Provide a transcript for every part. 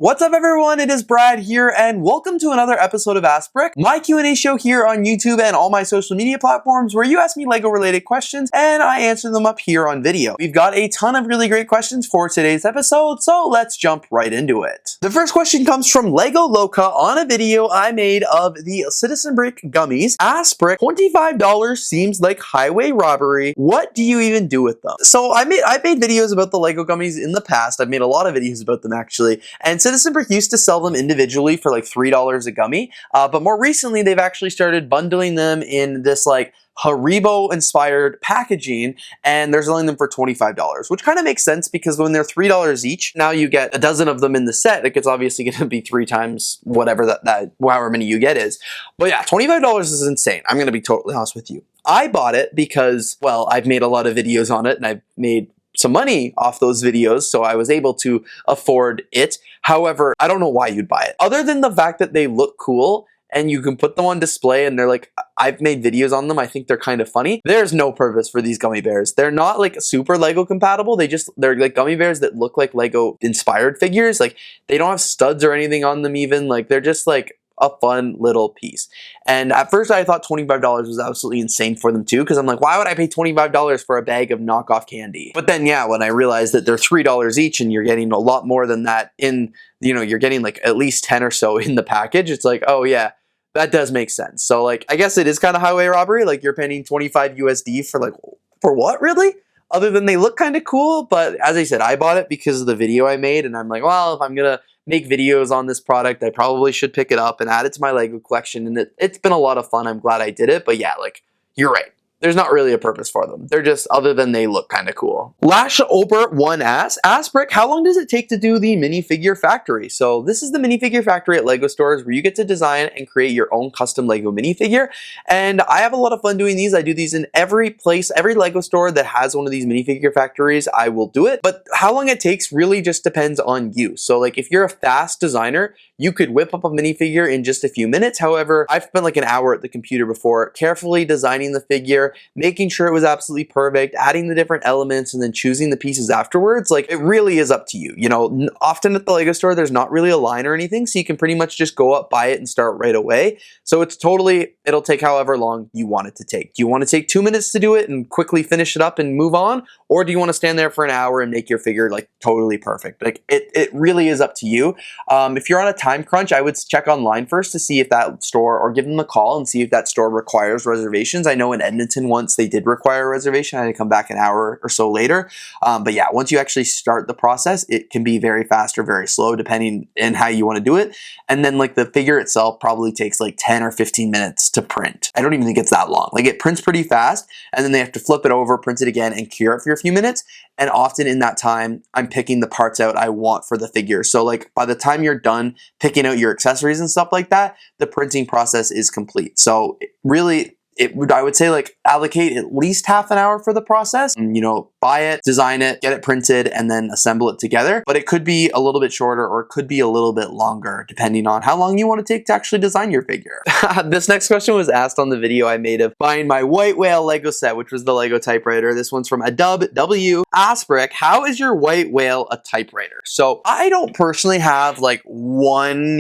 What's up everyone, it is Brad here and welcome to another episode of AskBrick, my Q&A show here on YouTube and all my social media platforms where you ask me LEGO related questions and I answer them up here on video. We've got a ton of really great questions for today's episode, so let's jump right into it. The first question comes from Lego Loca on a video I made of the Citizen Brick Gummies. AskBrick, $25 seems like highway robbery. What do you even do with them? So I've made videos about the Lego Gummies in the past. I've made a lot of videos about them actually, and Citizen Brick used to sell them individually for like $3 a gummy, but more recently they've actually started bundling them in this like Haribo inspired packaging, and they're selling them for $25, which kind of makes sense because when they're $3 each, now you get a dozen of them in the set. It's obviously going to be 3 times whatever that however many you get is. But yeah, $25 is insane. I'm going to be totally honest with you. I bought it because, well, I've made a lot of videos on it and I've made some money off those videos, so I was able to afford it. However, I don't know why you'd buy it. Other than the fact that they look cool and you can put them on display and they're like, I've made videos on them, I think they're kind of funny. There's no purpose for these gummy bears. They're not like super Lego compatible. They're like gummy bears that look like Lego inspired figures. Like they don't have studs or anything on them even. Like they're just like a fun little piece. And at first I thought $25 was absolutely insane for them too, because I'm like, why would I pay $25 for a bag of knockoff candy? But then yeah, when I realized that they're $3 each and you're getting a lot more than that in, you know, you're getting like at least 10 or so in the package, it's like, oh yeah, that does make sense. So like, I guess it is kind of highway robbery. Like you're paying 25 USD for like, for what really? Other than they look kind of cool. But as I said, I bought it because of the video I made and I'm like, well, if I'm gonna make videos on this product, I probably should pick it up and add it to my Lego collection, and it's been a lot of fun. I'm glad I did it, but yeah, like, you're right. There's not really a purpose for them. They're just, other than they look kind of cool. Lasha Ober 1 asks, AskBrick, how long does it take to do the minifigure factory? So this is the minifigure factory at Lego stores where you get to design and create your own custom Lego minifigure. And I have a lot of fun doing these. I do these in every place, every Lego store that has one of these minifigure factories, I will do it. But how long it takes really just depends on you. So like if you're a fast designer, you could whip up a minifigure in just a few minutes. However, I've spent like an hour at the computer before carefully designing the figure, making sure it was absolutely perfect, adding the different elements, and then choosing the pieces afterwards. Like, it really is up to you. You know, often at the Lego store, there's not really a line or anything, so you can pretty much just go up, buy it, and start right away. So it's totally, it'll take however long you want it to take. Do you want to take 2 minutes to do it and quickly finish it up and move on? Or do you want to stand there for an hour and make your figure like totally perfect? Like, it really is up to you. If you're on a time crunch, I would check online first to see if that store, or give them a call and see if that store requires reservations. I know in Edmonton once they did require a reservation. I had to come back an hour or so later. But yeah, once you actually start the process, it can be very fast or very slow depending on how you want to do it. And then like the figure itself probably takes like 10 or 15 minutes to print. I don't even think it's that long. Like it prints pretty fast and then they have to flip it over, print it again, and cure it for a few minutes. And often in that time, I'm picking the parts out I want for the figure. So like by the time you're done picking out your accessories and stuff like that, the printing process is complete. So really, I would say like allocate at least half an hour for the process. And, you know, buy it, design it, get it printed, and then assemble it together. But it could be a little bit shorter or it could be a little bit longer depending on how long you want to take to actually design your figure. This next question was asked on the video I made of buying my White Whale Lego set, which was the Lego typewriter. This one's from Adub W. AskBrick, how is your White Whale a typewriter? So I don't personally have like one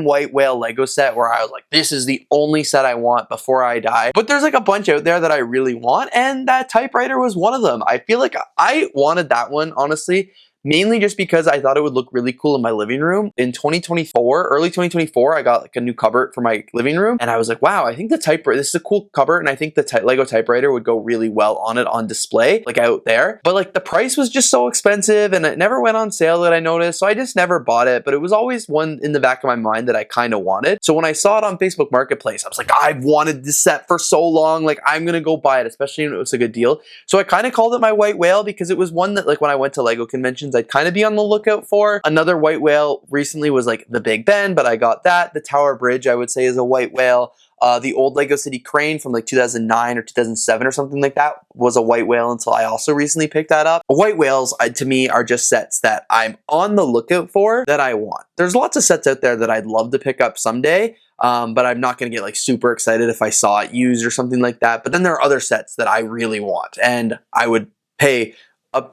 White Whale Lego set where I was like, this is the only set I want before I die. But there's like a bunch out there that I really want, and that typewriter was one of them. I feel like I wanted that one, honestly, mainly just because I thought it would look really cool in my living room. In 2024, early 2024, I got like a new cupboard for my living room, and I was like, wow, I think the typewriter, this is a cool cupboard, and I think the Lego typewriter would go really well on it on display, like out there. But like the price was just so expensive, and it never went on sale that I noticed, so I just never bought it. But it was always one in the back of my mind that I kind of wanted. So when I saw it on Facebook Marketplace, I was like, I've wanted this set for so long, like I'm gonna go buy it, especially when it was a good deal. So I kind of called it my White Whale because it was one that like when I went to Lego conventions, I'd kind of be on the lookout for. Another White Whale recently was like the Big Ben, but I got that. The Tower Bridge, I would say, is a White Whale. The old Lego City crane from like 2009 or 2007 or something like that was a White Whale until I also recently picked that up. White Whales, to me, are just sets that I'm on the lookout for that I want. There's lots of sets out there that I'd love to pick up someday, but I'm not going to get like super excited if I saw it used or something like that. But then there are other sets that I really want, and I would pay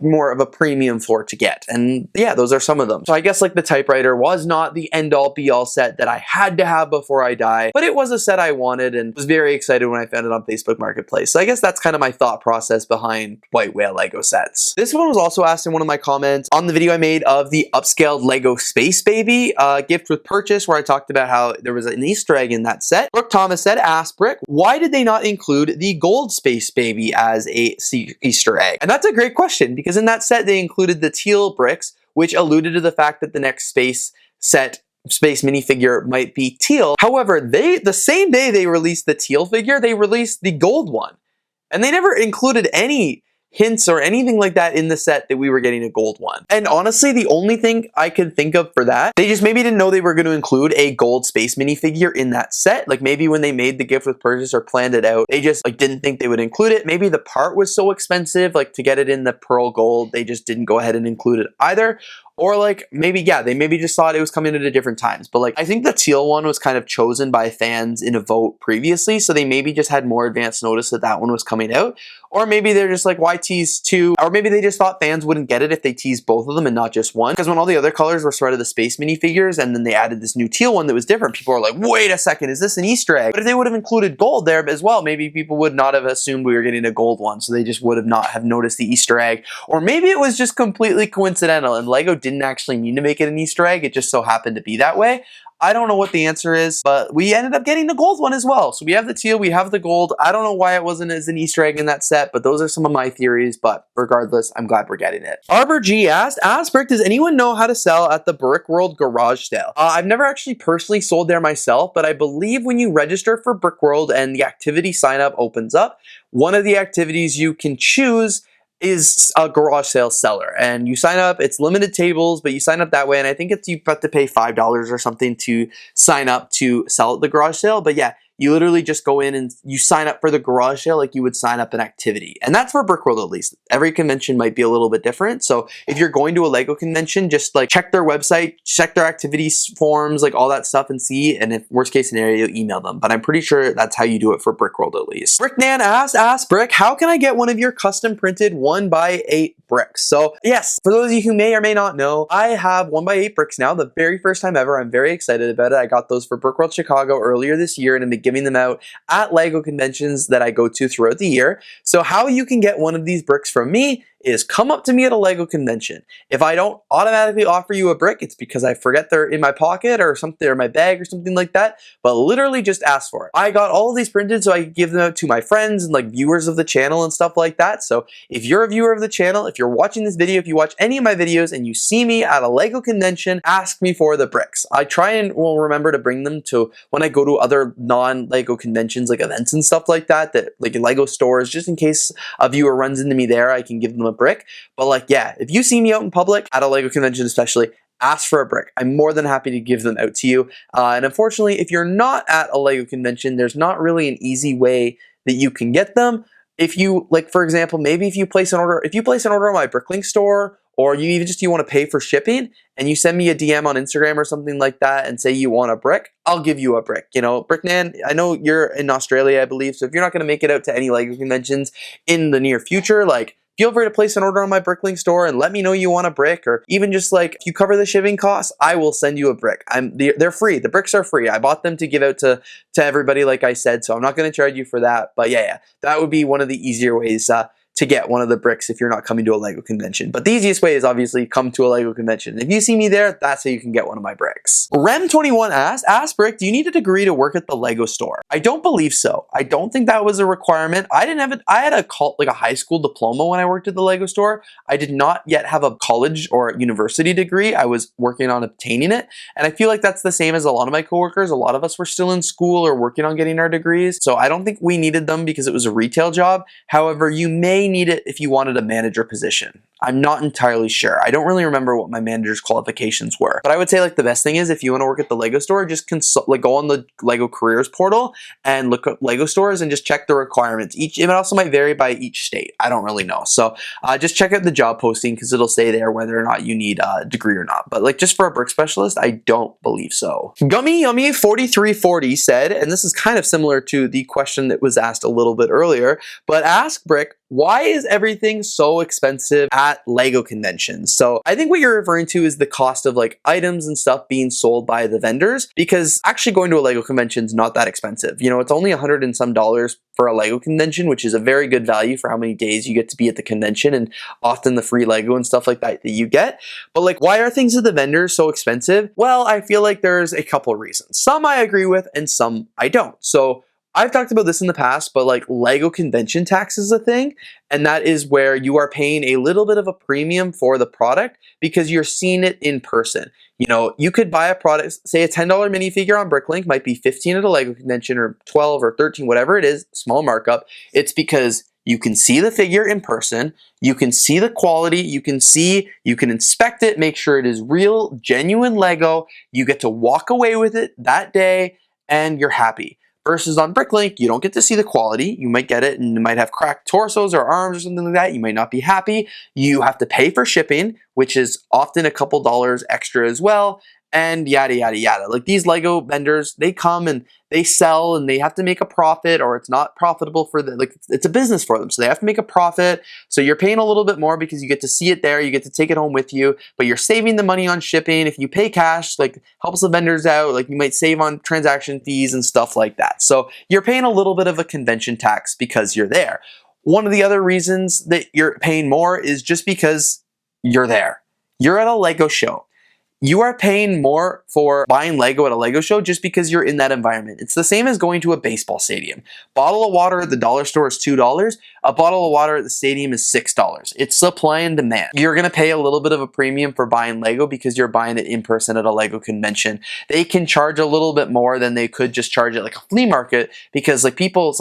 more of a premium for to get. And yeah, those are some of them. So I guess like the typewriter was not the end all be all set that I had to have before I die, but it was a set I wanted and was very excited when I found it on Facebook Marketplace. So I guess that's kind of my thought process behind White Whale Lego sets. This one was also asked in one of my comments on the video I made of the upscaled Lego Space Baby gift with purchase, where I talked about how there was an Easter egg in that set. Brooke Thomas said, AskBrick, why did they not include the gold Space Baby as a Easter egg? And that's a great question, because in that set they included the teal bricks, which alluded to the fact that the next space minifigure might be teal. However, the same day they released the teal figure, they released the gold one. And they never included any hints or anything like that in the set that we were getting a gold one. And honestly, the only thing I could think of for that, they just maybe didn't know they were going to include a gold space minifigure in that set. Like maybe when they made the gift with purchase or planned it out, they just like didn't think they would include it. Maybe the part was so expensive, like to get it in the pearl gold, they just didn't go ahead and include it either. Or like maybe, yeah, they maybe just thought it was coming at different times. But like I think the teal one was kind of chosen by fans in a vote previously, so they maybe just had more advance notice that that one was coming out. Or maybe they're just like, why tease two? Or maybe they just thought fans wouldn't get it if they teased both of them and not just one. Because when all the other colors were spread of the space minifigures and then they added this new teal one that was different, people were like, wait a second, is this an Easter egg? But if they would have included gold there as well, maybe people would not have assumed we were getting a gold one, so they just would have noticed the Easter egg. Or maybe it was just completely coincidental and Lego didn't actually mean to make it an Easter egg, it just so happened to be that way. I don't know what the answer is, but we ended up getting the gold one as well. So we have the teal, we have the gold. I don't know why it wasn't as an Easter egg in that set, but those are some of my theories. But regardless, I'm glad we're getting it. Arbor G asked, AskBrick, does anyone know how to sell at the Brickworld Garage Sale? I've never actually personally sold there myself, but I believe when you register for Brickworld and the activity sign up opens up, one of the activities you can choose is a garage sale seller, and you sign up. It's limited tables, but you sign up that way, and I think you have to pay $5 or something to sign up to sell at the garage sale. But yeah, you literally just go in and you sign up for the garage sale like you would sign up an activity. And that's for Brickworld at least. Every convention might be a little bit different. So if you're going to a Lego convention, just like check their website, check their activities forms, like all that stuff and see. And if worst case scenario, you'll email them. But I'm pretty sure that's how you do it for Brickworld at least. Bricknan asked, AskBrick, how can I get one of your custom printed 1x8 bricks? So yes, for those of you who may or may not know, I have 1x8 bricks now, the very first time ever. I'm very excited about it. I got those for Brickworld Chicago earlier this year and I'm giving them out at Lego conventions that I go to throughout the year. So how you can get one of these bricks from me is come up to me at a Lego convention. If I don't automatically offer you a brick, it's because I forget they're in my pocket or something, or my bag or something like that, but literally just ask for it. I got all of these printed so I could give them out to my friends and like viewers of the channel and stuff like that. So if you're a viewer of the channel, if you're watching this video, if you watch any of my videos and you see me at a Lego convention, ask me for the bricks. I try and will remember to bring them to when I go to other non-Lego conventions, like events and stuff like that, like in Lego stores, just in case a viewer runs into me there, I can give them a brick. But like, yeah, if you see me out in public at a Lego convention especially, ask for a brick. I'm more than happy to give them out to you. And unfortunately, if you're not at a Lego convention, there's not really an easy way that you can get them. If you, like, for example, maybe if you place an order on my Bricklink store, or you want to pay for shipping and you send me a DM on Instagram or something like that and say you want a brick, I'll give you a brick. You know, Bricknan, I know you're in Australia, I believe, so if you're not going to make it out to any Lego conventions in the near future, like, feel free to place an order on my Bricklink store and let me know you want a brick, or even just like, if you cover the shipping costs, I will send you a brick. They're free. The bricks are free. I bought them to give out to everybody, like I said, so I'm not going to charge you for that. But yeah, that would be one of the easier ways to get one of the bricks if you're not coming to a Lego convention. But the easiest way is obviously come to a Lego convention. If you see me there, that's how you can get one of my bricks. Rem21 asked, AskBrick, do you need a degree to work at the Lego store? I don't believe so. I don't think that was a requirement. I didn't have it. I had a high school diploma when I worked at the Lego store. I did not yet have a college or university degree. I was working on obtaining it. And I feel like that's the same as a lot of my coworkers. A lot of us were still in school or working on getting our degrees. So I don't think we needed them because it was a retail job. However, you may need it if you wanted a manager position. I'm not entirely sure. I don't really remember what my manager's qualifications were. But I would say like the best thing is if you want to work at the Lego store, just go on the Lego careers portal and look at Lego stores and just check the requirements. It also might vary by each state. I don't really know. So just check out the job posting because it'll say there whether or not you need a degree or not. But like just for a brick specialist, I don't believe so. Gummy Yummy 4340 said, and this is kind of similar to the question that was asked a little bit earlier, but AskBrick, why is everything so expensive at at LEGO conventions. So I think what you're referring to is the cost of like items and stuff being sold by the vendors, because actually going to a LEGO convention is not that expensive. You know, it's only $100 and some for a LEGO convention, which is a very good value for how many days you get to be at the convention and often the free LEGO and stuff like that that you get. But like, why are things at the vendors so expensive? Well, I feel like there's a couple reasons. Some I agree with and some I don't. So I've talked about this in the past, but like LEGO convention tax is a thing, and that is where you are paying a little bit of a premium for the product because you're seeing it in person. You know, you could buy a product, say a $10 minifigure on Bricklink might be 15 at a LEGO convention or 12 or 13, whatever it is, small markup. It's because you can see the figure in person, you can see the quality, you can inspect it, make sure it is real, genuine LEGO, you get to walk away with it that day, and you're happy. Versus on Bricklink, you don't get to see the quality. You might get it and it might have cracked torsos or arms or something like that. You might not be happy. You have to pay for shipping, which is often a couple dollars extra as well, and yada, yada, yada. Like these LEGO vendors, they come and they sell and they have to make a profit, or it's not profitable for them. Like it's a business for them. So they have to make a profit. So you're paying a little bit more because you get to see it there. You get to take it home with you, but you're saving the money on shipping. If you pay cash, like helps the vendors out, like you might save on transaction fees and stuff like that. So you're paying a little bit of a convention tax because you're there. One of the other reasons that you're paying more is just because you're there. You're at a LEGO show. You are paying more for buying LEGO at a LEGO show just because you're in that environment. It's the same as going to a baseball stadium. Bottle of water at the dollar store is $2. A bottle of water at the stadium is $6. It's supply and demand. You're going to pay a little bit of a premium for buying LEGO because you're buying it in person at a LEGO convention. They can charge a little bit more than they could just charge at like a flea market, because like people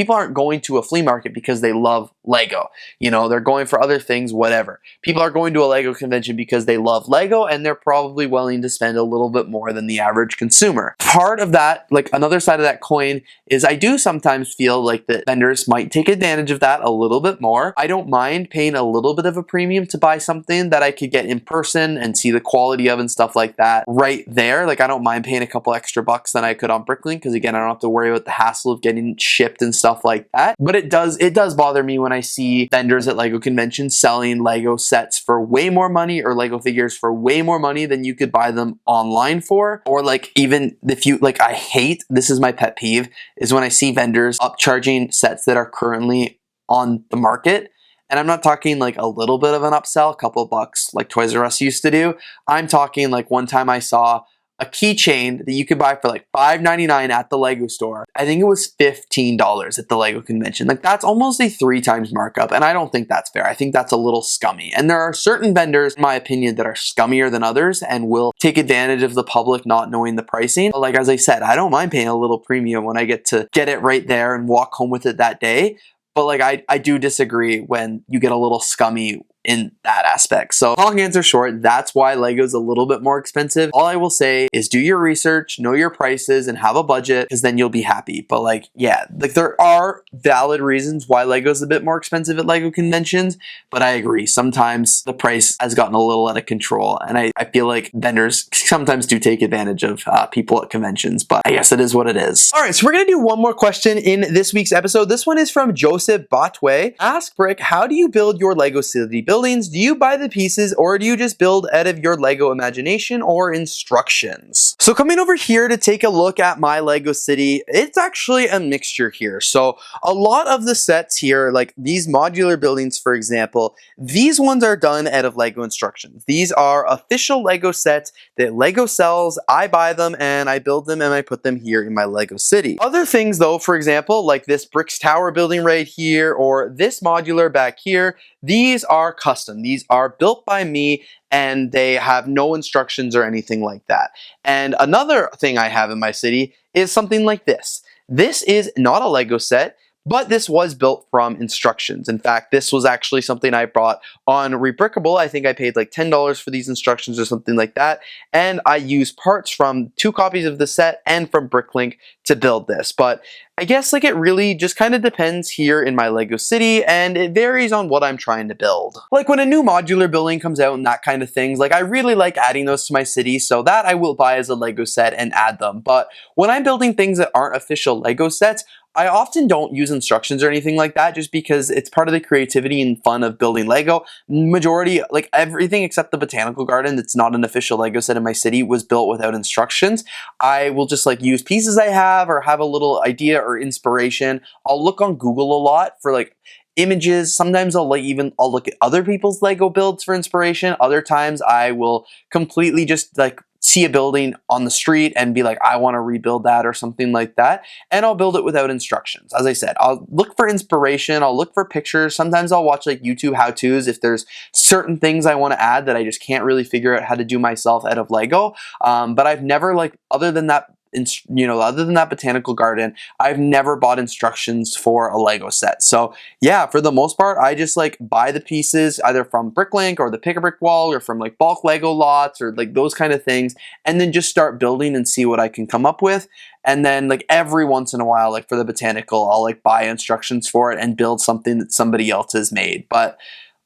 aren't going to a flea market because they love LEGO. You know, they're going for other things, whatever. People are going to a LEGO convention because they love LEGO, and they're probably willing to spend a little bit more than the average consumer. Part of that, like another side of that coin, is I do sometimes feel like that vendors might take advantage of that a little bit more. I don't mind paying a little bit of a premium to buy something that I could get in person and see the quality of and stuff like that right there. Like I don't mind paying a couple extra bucks than I could on Bricklink, because again, I don't have to worry about the hassle of getting it shipped and stuff like that. But it does bother me when I see vendors at LEGO conventions selling LEGO sets for way more money, or LEGO figures for way more money than you could buy them online for. Or like, even if you like, I hate, this is my pet peeve, is when I see vendors upcharging sets that are currently on the market. And I'm not talking like a little bit of an upsell, a couple of bucks like Toys R Us used to do. I'm talking like one time I saw a keychain that you could buy for like $5.99 at the LEGO store. I think it was $15 at the LEGO convention. Like that's almost a 3 times markup, and I don't think that's fair. I think that's a little scummy. And there are certain vendors, in my opinion, that are scummier than others and will take advantage of the public not knowing the pricing. But like, as I said, I don't mind paying a little premium when I get to get it right there and walk home with it that day. But like, I do disagree when you get a little scummy in that aspect. So long answer short, that's why LEGO's a little bit more expensive. All I will say is do your research, know your prices, and have a budget, because then you'll be happy. But like, yeah, like there are valid reasons why LEGO's a bit more expensive at LEGO conventions, but I agree, sometimes the price has gotten a little out of control, and I feel like vendors sometimes do take advantage of people at conventions, but I guess it is what it is. All right, so we're gonna do one more question in this week's episode. This one is from Joseph Botway. Ask Brick, how do you build your LEGO city buildings? Do you buy the pieces, or do you just build out of your LEGO imagination or instructions? So coming over here to take a look at my LEGO city, it's actually a mixture here. So a lot of the sets here, like these modular buildings, for example, these ones are done out of LEGO instructions. These are official LEGO sets that LEGO sells. I buy them and I build them and I put them here in my LEGO city. Other things though, for example, like this bricks tower building right here, or this modular back here, these are custom. These are built by me, and they have no instructions or anything like that. And another thing I have in my city is something like this. This is not a LEGO set, but this was built from instructions. In fact, this was actually something I bought on Rebrickable. I think I paid like $10 for these instructions or something like that. And I used parts from 2 copies of the set and from Bricklink to build this. But I guess like it really just kind of depends here in my LEGO city, and it varies on what I'm trying to build. Like when a new modular building comes out and that kind of things, like I really like adding those to my city, so that I will buy as a LEGO set and add them. But when I'm building things that aren't official LEGO sets, I often don't use instructions or anything like that just because it's part of the creativity and fun of building Lego. Majority, like everything except the botanical garden that's not an official Lego set in my city, was built without instructions. I will just like use pieces I have or have a little idea or inspiration. I'll look on Google a lot for like images. Sometimes I'll look at other people's Lego builds for inspiration. Other times I will completely just like see a building on the street and be like, I want to rebuild that or something like that. And I'll build it without instructions. As I said, I'll look for inspiration. I'll look for pictures. Sometimes I'll watch like YouTube how-tos if there's certain things I want to add that I just can't really figure out how to do myself out of Lego. But I've never other than that botanical garden, I've never bought instructions for a Lego set. So yeah, for the most part, I just like buy the pieces either from Bricklink or the Pick-a-Brick wall or from like bulk Lego lots or like those kind of things, and then just start building and see what I can come up with. And then like every once in a while, like for the botanical, I'll like buy instructions for it and build something that somebody else has made. But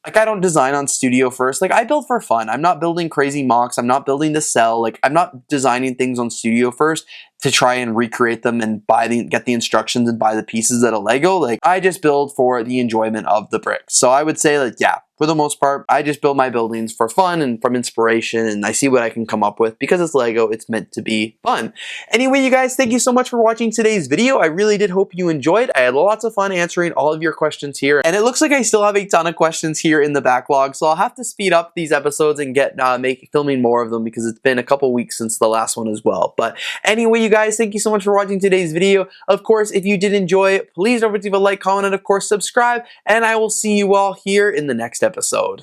like I don't design on Studio first. Like I build for fun. I'm not building crazy mocks. I'm not building to sell. Like I'm not designing things on Studio first to try and recreate them and get the instructions and buy the pieces at a Lego. Like I just build for the enjoyment of the bricks. So I would say like, yeah, for the most part, I just build my buildings for fun and from inspiration, and I see what I can come up with. Because it's Lego, it's meant to be fun. Anyway, you guys, thank you so much for watching today's video. I really did hope you enjoyed. I had lots of fun answering all of your questions here, and it looks like I still have a ton of questions here in the backlog, so I'll have to speed up these episodes and get filming more of them because it's been a couple weeks since the last one as well. But anyway, you guys, thank you so much for watching today's video. Of course, if you did enjoy it, please don't forget to leave a like, comment, and of course subscribe, and I will see you all here in the next episode.